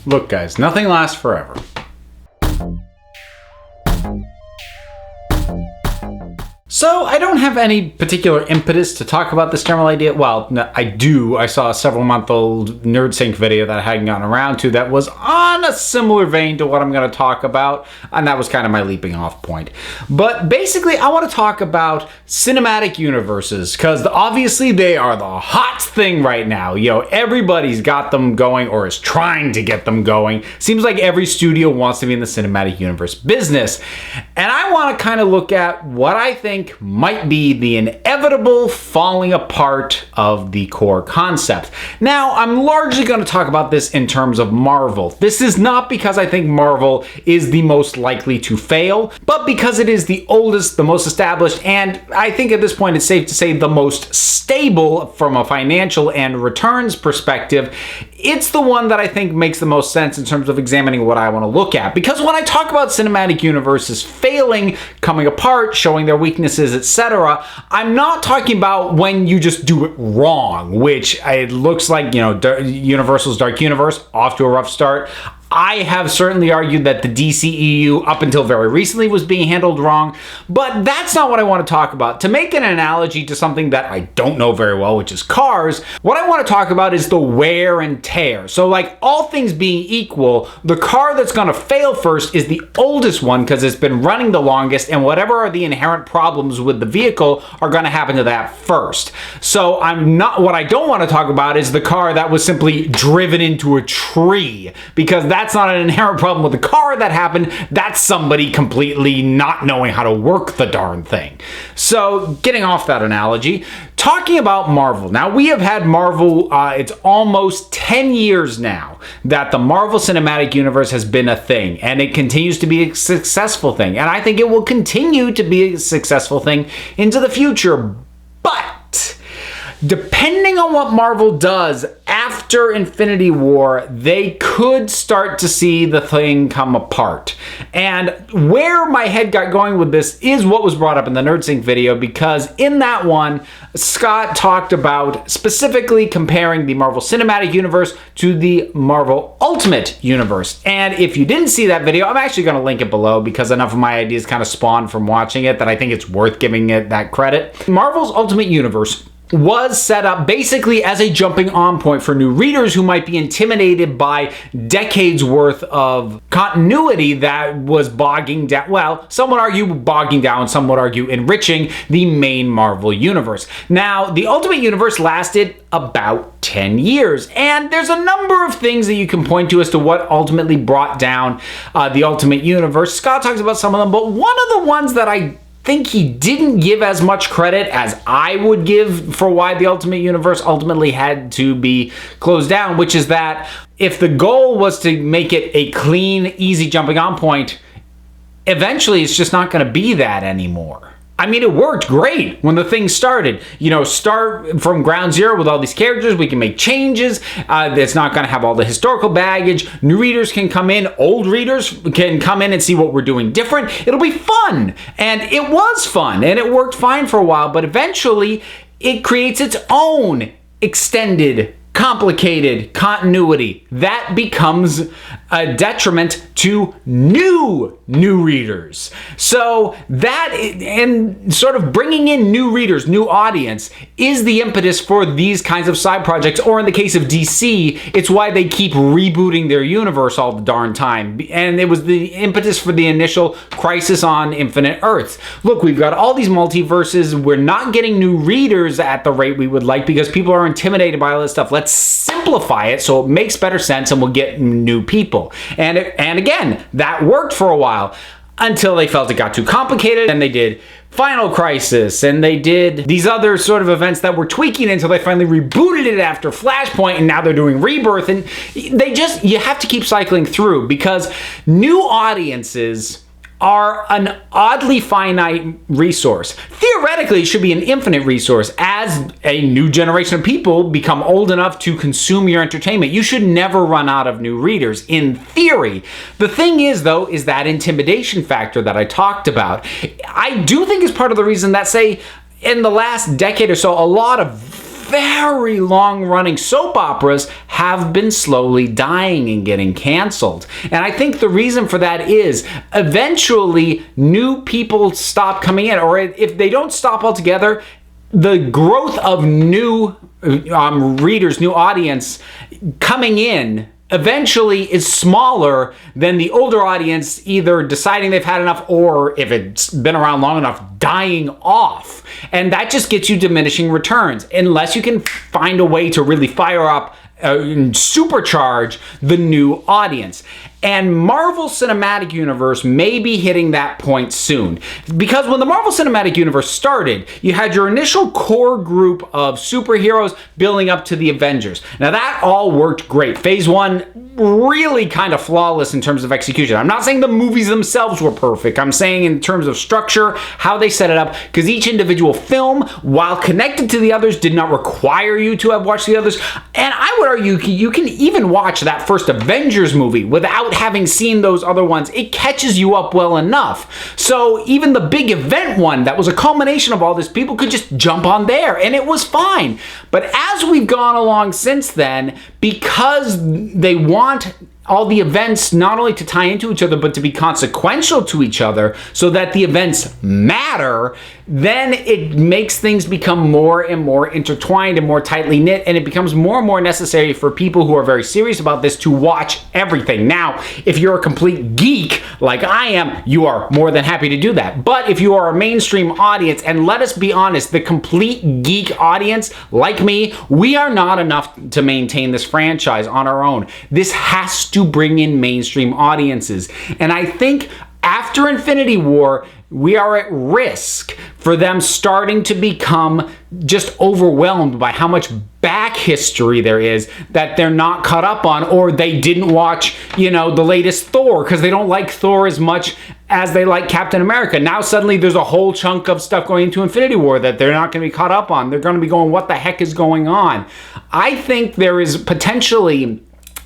Look guys, nothing lasts forever. So I don't have any particular impetus to talk about this general idea. Well, no, I do. I saw a several-month-old NerdSync video that I hadn't gotten around to that was on a similar vein to what I'm going to talk about, and that was kind of my leaping off point. But basically, I want to talk about cinematic universes, because obviously they are the hot thing right now. You know, everybody's got them going or is trying to get them going. Seems like every studio wants to be in the cinematic universe business. And I want to kind of look at what I think might be the inevitable falling apart of the core concept. Now, I'm largely going to talk about this in terms of Marvel. This is not because I think Marvel is the most likely to fail, but because it is the oldest, the most established, and I think at this point it's safe to say the most stable from a financial and returns perspective. It's the one that I think makes the most sense in terms of examining what I want to look at. Because when I talk about cinematic universes failing, coming apart, showing their weaknesses, etc., I'm not talking about when you just do it wrong, which it looks like, you know, Universal's Dark Universe off to a rough start. I have certainly argued that the DCEU up until very recently was being handled wrong, but that's not what I want to talk about. To make an analogy to something that I don't know very well, which is cars, what I want to talk about is the wear and tear. So like all things being equal, the car that's going to fail first is the oldest one because it's been running the longest, and whatever are the inherent problems with the vehicle are going to happen to that first. So what I don't want to talk about is the car that was simply driven into a tree, because that's not an inherent problem with the car that happened. That's somebody completely not knowing how to work the darn thing. So getting off that analogy, talking about Marvel. Now we have had Marvel, it's almost 10 years now that the Marvel Cinematic Universe has been a thing, and it continues to be a successful thing. And I think it will continue to be a successful thing into the future. But depending on what Marvel does after Infinity War, they could start to see the thing come apart. And where my head got going with this is what was brought up in the NerdSync video, because in that one, Scott talked about specifically comparing the Marvel Cinematic Universe to the Marvel Ultimate Universe. And if you didn't see that video, I'm actually going to link it below because enough of my ideas kind of spawned from watching it that I think it's worth giving it that credit. Marvel's Ultimate Universe was set up basically as a jumping on point for new readers who might be intimidated by decades worth of continuity that was bogging down, well, some would argue bogging down, some would argue enriching the main Marvel universe. Now, the Ultimate Universe lasted about 10 years, and there's a number of things that you can point to as to what ultimately brought down the Ultimate Universe. Scott talks about some of them, but one of the ones that I think he didn't give as much credit as I would give for why the Ultimate Universe ultimately had to be closed down, which is that if the goal was to make it a clean, easy jumping on point, eventually it's just not going to be that anymore. I mean, it worked great when the thing started. You know, start from ground zero with all these characters. We can make changes. It's not going to have all the historical baggage. New readers can come in. Old readers can come in and see what we're doing different. It'll be fun. And it was fun. And it worked fine for a while. But eventually, it creates its own extended, complicated continuity that becomes a detriment to new readers. So that, and sort of bringing in new readers, new audience, is the impetus for these kinds of side projects. Or in the case of DC, it's why they keep rebooting their universe all the darn time. And it was the impetus for the initial Crisis on Infinite Earths. Look, we've got all these multiverses. We're not getting new readers at the rate we would like because people are intimidated by all this stuff. Let's simplify it so it makes better sense and we'll get new people. And again, that worked for a while until they felt it got too complicated, and they did Final Crisis, and they did these other sort of events that were tweaking until they finally rebooted it after Flashpoint, and now they're doing Rebirth, and you have to keep cycling through because new audiences are an oddly finite resource. Theoretically, it should be an infinite resource. As a new generation of people become old enough to consume your entertainment, you should never run out of new readers, in theory. The thing is, though, is that intimidation factor that I talked about. I do think is part of the reason that, say, in the last decade or so, a lot of very long-running soap operas have been slowly dying and getting canceled. And I think the reason for that is eventually new people stop coming in, or if they don't stop altogether, the growth of new readers, new audience coming in eventually is smaller than the older audience either deciding they've had enough, or if it's been around long enough, dying off. And that just gets you diminishing returns unless you can find a way to really fire up and supercharge the new audience. And Marvel Cinematic Universe may be hitting that point soon. Because when the Marvel Cinematic Universe started, you had your initial core group of superheroes building up to the Avengers. Now that all worked great. Phase 1, really kind of flawless in terms of execution. I'm not saying the movies themselves were perfect. I'm saying in terms of structure, how they set it up, because each individual film, while connected to the others, did not require you to have watched the others. And I would argue you can even watch that first Avengers movie without having seen those other ones. It catches you up well enough. So even the big event one that was a culmination of all this, people could just jump on there and it was fine. But as we've gone along since then, because they want all the events not only to tie into each other, but to be consequential to each other so that the events matter, then it makes things become more and more intertwined and more tightly knit, and it becomes more and more necessary for people who are very serious about this to watch everything. Now, if you're a complete geek like I am, you are more than happy to do that. But if you are a mainstream audience, and let us be honest, the complete geek audience, like me, we are not enough to maintain this franchise on our own. This has to bring in mainstream audiences. And I think after Infinity War, we are at risk for them starting to become just overwhelmed by how much back history there is that they're not caught up on, or they didn't watch, the latest Thor because they don't like Thor as much as they like Captain America. Now suddenly there's a whole chunk of stuff going into Infinity War that they're not going to be caught up on. They're going to be going, what the heck is going on? I think there is potentially,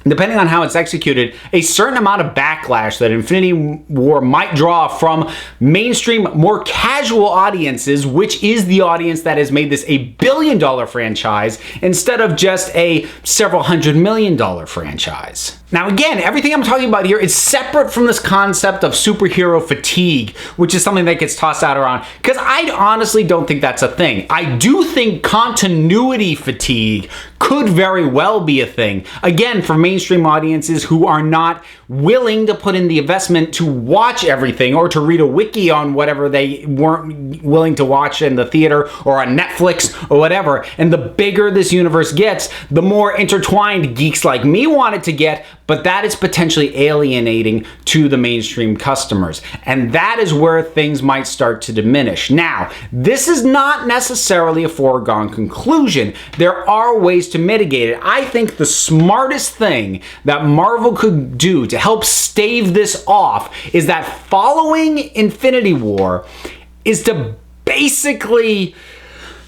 depending on how it's executed, a certain amount of backlash that Infinity War might draw from mainstream, more casual audiences, which is the audience that has made this a $1 billion franchise instead of just a several $100 million franchise. Now again, everything I'm talking about here is separate from this concept of superhero fatigue, which is something that gets tossed out around, because I honestly don't think that's a thing. I do think continuity fatigue could very well be a thing. Again, for mainstream audiences who are not willing to put in the investment to watch everything or to read a wiki on whatever they weren't willing to watch in the theater or on Netflix or whatever. And the bigger this universe gets, the more intertwined geeks like me want it to get, but that is potentially alienating to the mainstream customers. And that is where things might start to diminish. Now, this is not necessarily a foregone conclusion. There are ways to mitigate it. I think the smartest thing that Marvel could do to help stave this off is that following Infinity War is to basically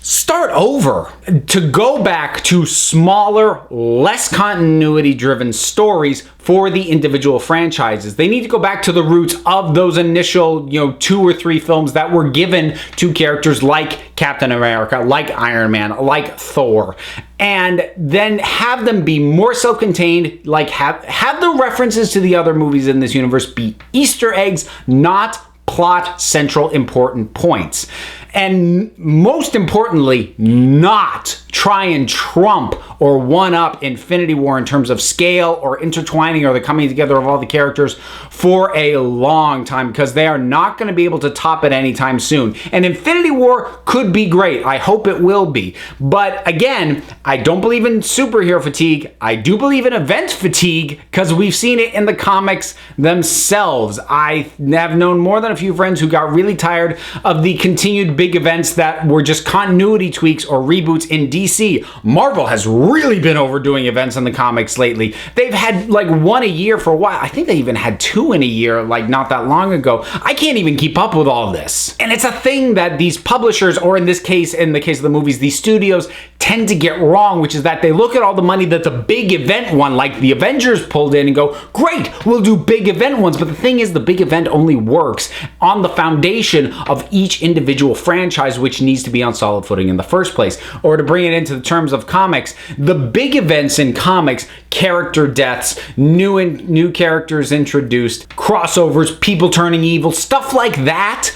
start over, to go back to smaller, less continuity-driven stories for the individual franchises. They need to go back to the roots of those initial, 2 or 3 films that were given to characters like Captain America, like Iron Man, like Thor, and then have them be more self-contained, like have the references to the other movies in this universe be Easter eggs, not plot central important points. And most importantly, not try and trump or one-up Infinity War in terms of scale or intertwining or the coming together of all the characters for a long time, because they are not going to be able to top it anytime soon. And Infinity War could be great. I hope it will be. But again, I don't believe in superhero fatigue. I do believe in event fatigue, because we've seen it in the comics themselves. I have known more than a few friends who got really tired of the continued big events that were just continuity tweaks or reboots in DC. Marvel has really been overdoing events in the comics lately. They've had like one a year for a while. I think they even had 2 in a year like not that long ago. I can't even keep up with all this. And it's a thing that these publishers, or in this case, in the case of the movies, these studios tend to get wrong, which is that they look at all the money that the big event one, like the Avengers, pulled in and go, great, we'll do big event ones. But the thing is, the big event only works on the foundation of each individual franchise, which needs to be on solid footing in the first place. Or to bring it into the terms of comics, the big events in comics, character deaths, new characters introduced, crossovers, people turning evil, stuff like that,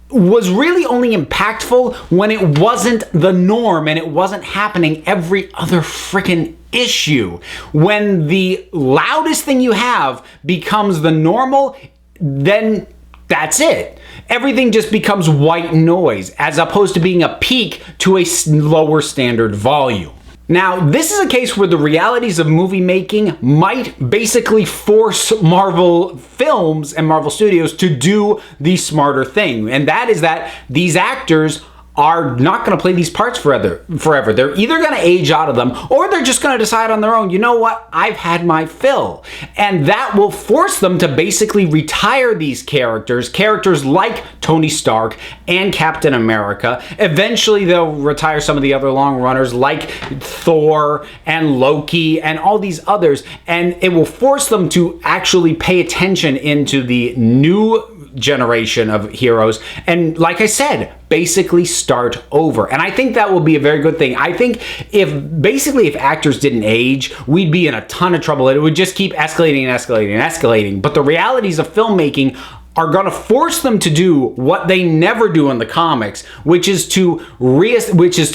was really only impactful when it wasn't the norm and it wasn't happening every other freaking issue. When the loudest thing you have becomes the normal, then that's it. Everything just becomes white noise as opposed to being a peak to a lower standard volume. Now, this is a case where the realities of movie making might basically force Marvel Films and Marvel Studios to do the smarter thing. And that is that these actors are not going to play these parts forever. They're either going to age out of them or they're just going to decide on their own, you know what, I've had my fill. And that will force them to basically retire these characters like Tony Stark and Captain America. Eventually they'll retire some of the other long runners like Thor and Loki and all these others. And it will force them to actually pay attention into the new generation of heroes and, like I said, basically start over. And I think that will be a very good thing. I think if actors didn't age, we'd be in a ton of trouble. It would just keep escalating and escalating and escalating. But the realities of filmmaking are going to force them to do what they never do in the comics, which is to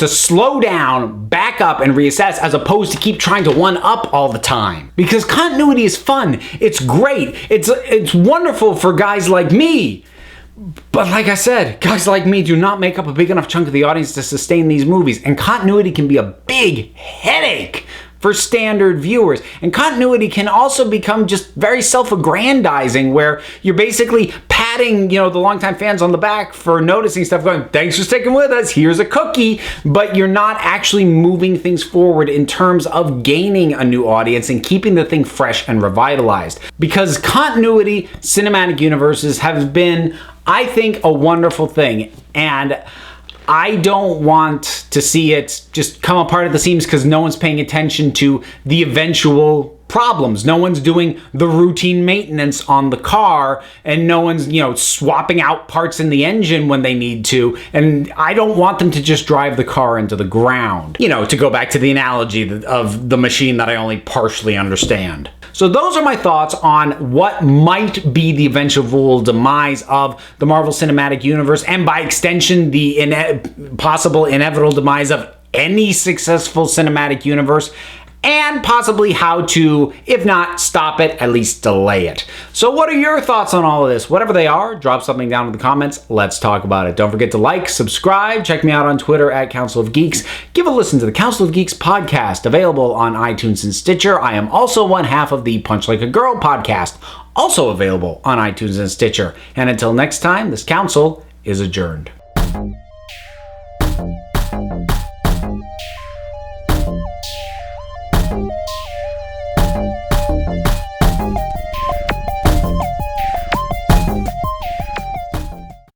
slow down, back up, and reassess, as opposed to keep trying to one up all the time. Because continuity is fun. It's great. It's wonderful for guys like me. But like I said, guys like me do not make up a big enough chunk of the audience to sustain these movies, and continuity can be a big headache for standard viewers. And continuity can also become just very self-aggrandizing, where you're basically patting, the longtime fans on the back for noticing stuff, going, thanks for sticking with us, here's a cookie, but you're not actually moving things forward in terms of gaining a new audience and keeping the thing fresh and revitalized. Because continuity, cinematic universes have been, I think, a wonderful thing. And I don't want to see it just come apart at the seams because no one's paying attention to the eventual problems. No one's doing the routine maintenance on the car, and no one's, swapping out parts in the engine when they need to. And I don't want them to just drive the car into the ground. To go back to the analogy of the machine that I only partially understand. So those are my thoughts on what might be the eventual demise of the Marvel Cinematic Universe, and by extension, the possible inevitable demise of any successful cinematic universe, and possibly how to, if not stop it, at least delay it. So what are your thoughts on all of this? Whatever they are, drop something down in the comments. Let's talk about it. Don't forget to like, subscribe, check me out on Twitter at Council of Geeks. Give a listen to the Council of Geeks podcast, available on iTunes and Stitcher. I am also one half of the Punch Like a Girl podcast, also available on iTunes and Stitcher. And until next time, this council is adjourned.